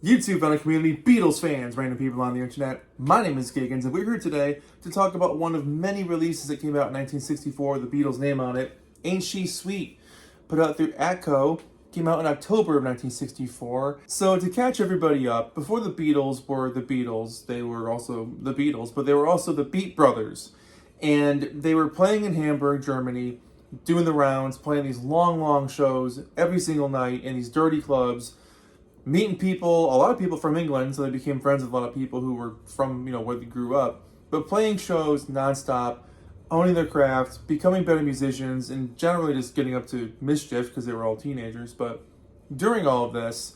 YouTube and a community, Beatles fans, random people on the internet. My name is Giggens, and we're here today to talk about one of many releases that came out in 1964 with the Beatles' name on it, Ain't She Sweet, put out through ATCO, came out in October of 1964. So to catch everybody up, before the Beatles were the Beatles, they were also the Beatles, but they were also the Beat Brothers. And they were playing in Hamburg, Germany, doing the rounds, playing these long shows every single night in these dirty clubs, meeting people, a lot of people from England, so they became friends with a lot of people who were from, where they grew up, but playing shows nonstop, owning their craft, becoming better musicians, and generally just getting up to mischief because they were all teenagers. But during all of this,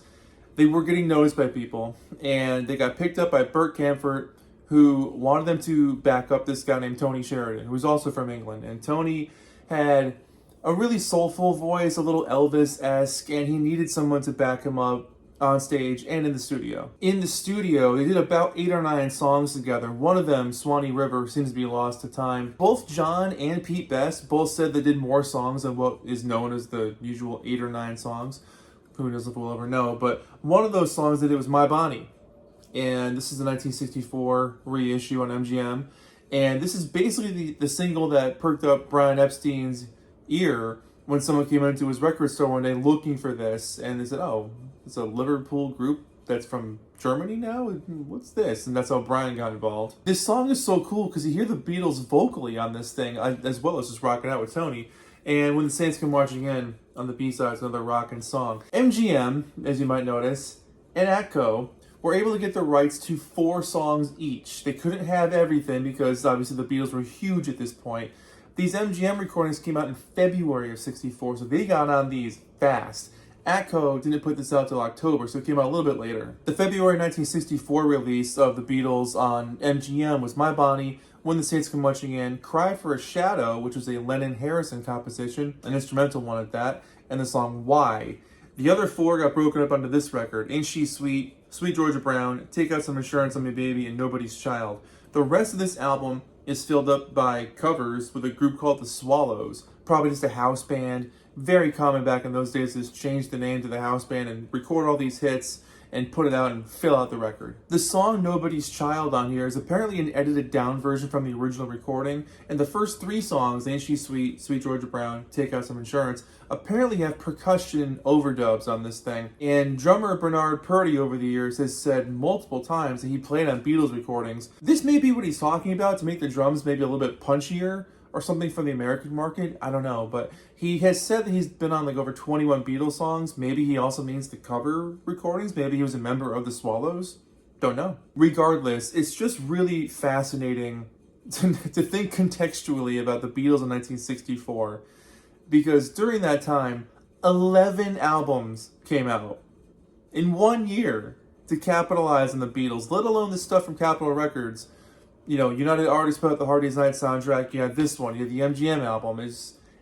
they were getting noticed by people, and they got picked up by Bert Camford, who wanted them to back up this guy named Tony Sheridan, who was also from England. And Tony had a really soulful voice, a little Elvis-esque, and he needed someone to back him up on stage and in the studio. In the studio, they did about 8 or 9 songs together. One of them, Swanee River, seems to be lost to time. Both John and Pete Best both said they did more songs than what is known as the usual 8 or 9 songs. Who knows if we'll ever know, but one of those songs they did was My Bonnie. And this is the 1964 reissue on MGM. And this is basically the single that perked up Brian Epstein's ear when someone came into his record store one day looking for this, and they said, "Oh, it's a Liverpool group that's from Germany now? What's this?" And that's how Brian got involved. This song is so cool because you hear the Beatles vocally on this thing, as well as just rocking out with Tony. And When the Saints Come Marching In on the B-sides, another rockin' song. MGM, as you might notice, and ATCO were able to get the rights to 4 songs each. They couldn't have everything because obviously the Beatles were huge at this point. These MGM recordings came out in February of 64, so they got on these fast. ATCO didn't put this out till October, so it came out a little bit later. The February 1964 release of the Beatles on MGM was My Bonnie, When the Saints Come Marching In, Cry for a Shadow, which was a Lennon-Harrison composition, an instrumental one at that, and the song Why. The other 4 got broken up onto this record, Ain't She Sweet, Sweet Georgia Brown, Take Out Some Insurance on Me Baby, and Nobody's Child. The rest of this album is filled up by covers with a group called the Swallows, probably just a house band. Very common back in those days is change the name to the house band and record all these hits and put it out and fill out the record. The song Nobody's Child on here is apparently an edited down version from the original recording, and the first 3 songs, Ain't She Sweet, Sweet Georgia Brown, Take Out Some Insurance, apparently have percussion overdubs on this thing. And drummer Bernard Purdy over the years has said multiple times that he played on Beatles recordings. This may be what he's talking about to make the drums maybe a little bit punchier, or something for the American market, I don't know, but he has said that he's been on like over 21 Beatles songs. Maybe he also means the cover recordings, maybe he was a member of the Swallows, don't know. Regardless, it's just really fascinating to think contextually about the Beatles in 1964, because during that time, 11 albums came out in 1 year to capitalize on the Beatles, let alone the stuff from Capitol Records. United Artists put out the Hard Day's Night soundtrack. You had this one. You had the MGM album.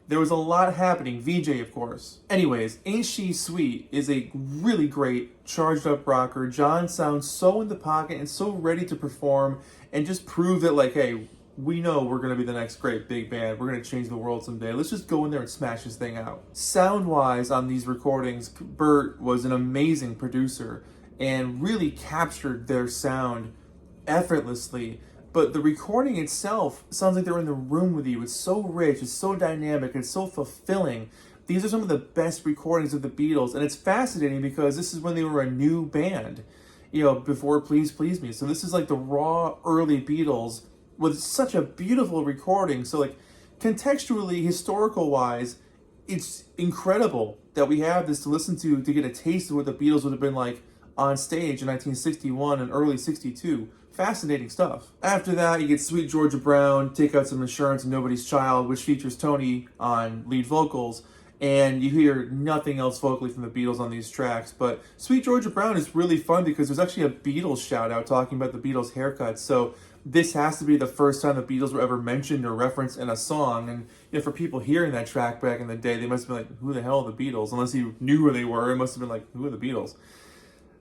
There was a lot happening. VJ, of course. Anyways, Ain't She Sweet is a really great, charged up rocker. John sounds so in the pocket and so ready to perform and just prove that, like, hey, we know we're going to be the next great big band. We're going to change the world someday. Let's just go in there and smash this thing out. Sound-wise on these recordings, Bert was an amazing producer and really captured their sound effortlessly. But the recording itself sounds like they're in the room with you. It's so rich, it's so dynamic, it's so fulfilling. These are some of the best recordings of the Beatles, and it's fascinating because this is when they were a new band, before Please Please Me. So this is like the raw, early Beatles with such a beautiful recording. So like contextually, historical-wise, it's incredible that we have this to listen to get a taste of what the Beatles would have been like on stage in 1961 and early 62. Fascinating stuff. After that, you get Sweet Georgia Brown, Take Out Some Insurance, and Nobody's Child, which features Tony on lead vocals, and you hear nothing else vocally from the Beatles on these tracks. But Sweet Georgia Brown is really fun because there's actually a Beatles shout-out talking about the Beatles' haircuts, so this has to be the first time the Beatles were ever mentioned or referenced in a song, and for people hearing that track back in the day, they must have been like, who the hell are the Beatles? Unless you knew who they were, it must have been like, who are the Beatles?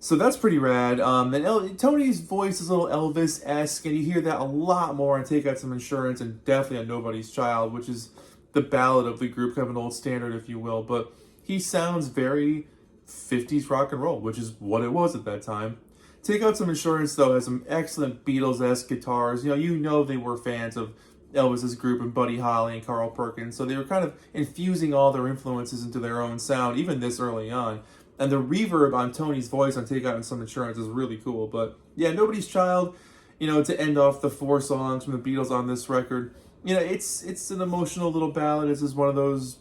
So that's pretty rad. And Tony's voice is a little Elvis-esque, and you hear that a lot more on Take Out Some Insurance and definitely on Nobody's Child, which is the ballad of the group, kind of an old standard, if you will. But he sounds very 50s rock and roll, which is what it was at that time. Take Out Some Insurance, though, has some excellent Beatles-esque guitars. You know they were fans of Elvis's group and Buddy Holly and Carl Perkins, so they were kind of infusing all their influences into their own sound, even this early on. And the reverb on Tony's voice on Take Out Some Insurance is really cool. But yeah, Nobody's Child, to end off the 4 songs from the Beatles on this record, it's an emotional little ballad. This is one of those,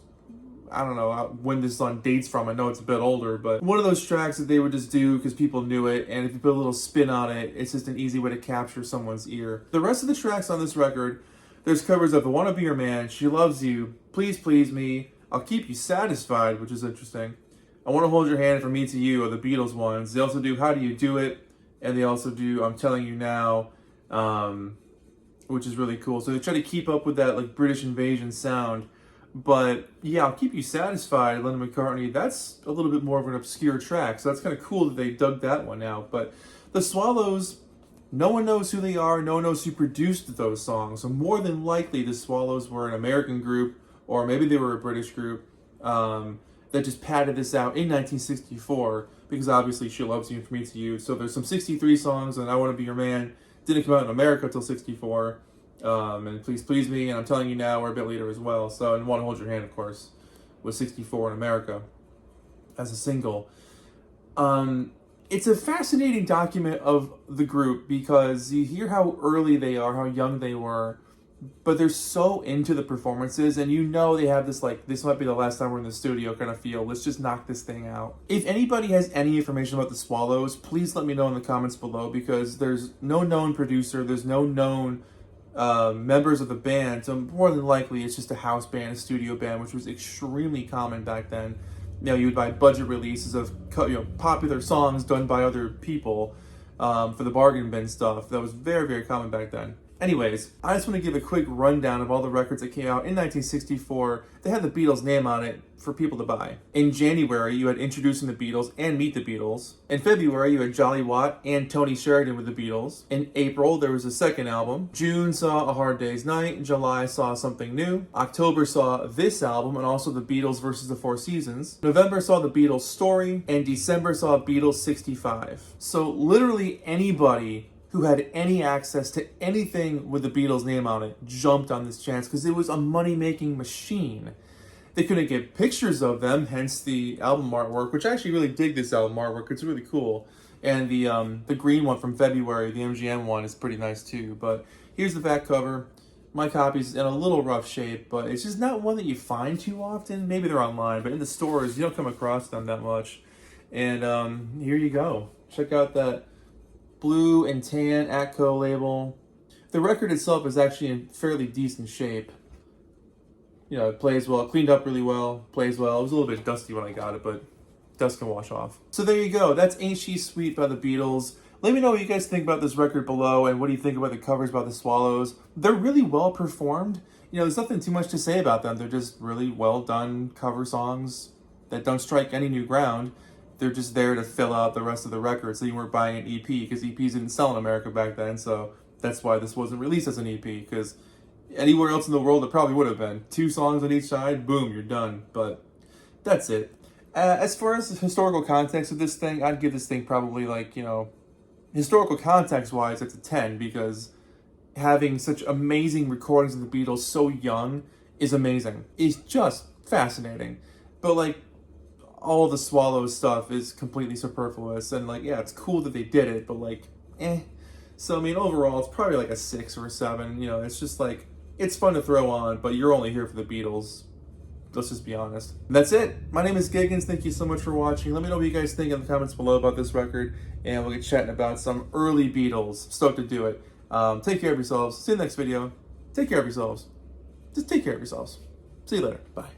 I don't know when this song dates from. I know it's a bit older, but one of those tracks that they would just do because people knew it, and if you put a little spin on it, it's just an easy way to capture someone's ear. The rest of the tracks on this record, there's covers of I Wanna Be Your Man, She Loves You, Please Please Me, I'll Keep You Satisfied, which is interesting, I Wanna Hold Your Hand, From Me to You, are the Beatles ones. They also do How Do You Do It, and they also do I'm Telling You Now, which is really cool. So they try to keep up with that like British invasion sound. But yeah, I'll Keep You Satisfied, Lennon McCartney, that's a little bit more of an obscure track. So that's kind of cool that they dug that one out. But the Swallows, no one knows who they are. No one knows who produced those songs. So more than likely the Swallows were an American group, or maybe they were a British group that just padded this out in 1964, because obviously She Loves You and From Me to You. So there's some 63 songs, and I Want to Be Your Man didn't come out in America until 64. And Please Please Me and I'm Telling You Now were a bit later as well. So, and Want to Hold Your Hand, of course, was 64 in America as a single. It's a fascinating document of the group because you hear how early they are, how young they were, but they're so into the performances, and they have this like, this might be the last time we're in the studio kind of feel. Let's just knock this thing out. If anybody has any information about the Swallows, please let me know in the comments below, because there's no known producer, there's no known members of the band, so more than likely it's just a house band, a studio band, which was extremely common back then. You would buy budget releases of popular songs done by other people for the bargain bin stuff. That was very, very common back then. Anyways, I just want to give a quick rundown of all the records that came out in 1964. They had the Beatles' name on it for people to buy. In January, you had Introducing the Beatles and Meet the Beatles. In February, you had Jolly Watt and Tony Sheridan with the Beatles. In April, there was a second album. June saw A Hard Day's Night. July saw Something New. October saw this album and also the Beatles versus the Four Seasons. November saw the Beatles Story. And December saw Beatles 65. So literally anybody who had any access to anything with the Beatles' name on it jumped on this chance because it was a money-making machine. They couldn't get pictures of them, hence the album artwork, which I actually really dig this album artwork. It's really cool. And the green one from February, the MGM one, is pretty nice too. But here's the back cover. My copy's in a little rough shape, but it's just not one that you find too often. Maybe they're online, but in the stores, you don't come across them that much. And here you go. Check out that blue and tan ATCO label. The record itself is actually in fairly decent shape. It plays well, cleaned up really well, plays well. It was a little bit dusty when I got it, but dust can wash off. So there you go. That's Ain't She Sweet by the Beatles. Let me know what you guys think about this record below, and what do you think about the covers by the Swallows. They're really well performed. There's nothing too much to say about them. They're just really well done cover songs that don't strike any new ground. They're just there to fill out the rest of the record, so you weren't buying an EP, because EPs didn't sell in America back then, so that's why this wasn't released as an EP, because anywhere else in the world it probably would have been. 2 songs on each side, boom, you're done. But that's it. As far as the historical context of this thing, I'd give this thing probably historical context-wise, it's a 10, because having such amazing recordings of the Beatles so young is amazing. It's just fascinating. But all the Swallows stuff is completely superfluous, and it's cool that they did it, but So overall it's probably a 6 or a 7. It's just it's fun to throw on, but you're only here for the Beatles. Let's just be honest. And that's it. My name is Giggens. Thank you so much for watching. Let me know what you guys think in the comments below about this record, and we'll get chatting about some early Beatles. Stoked to do it. Take care of yourselves. See you in the next video. Take care of yourselves. Just take care of yourselves. See you later. Bye.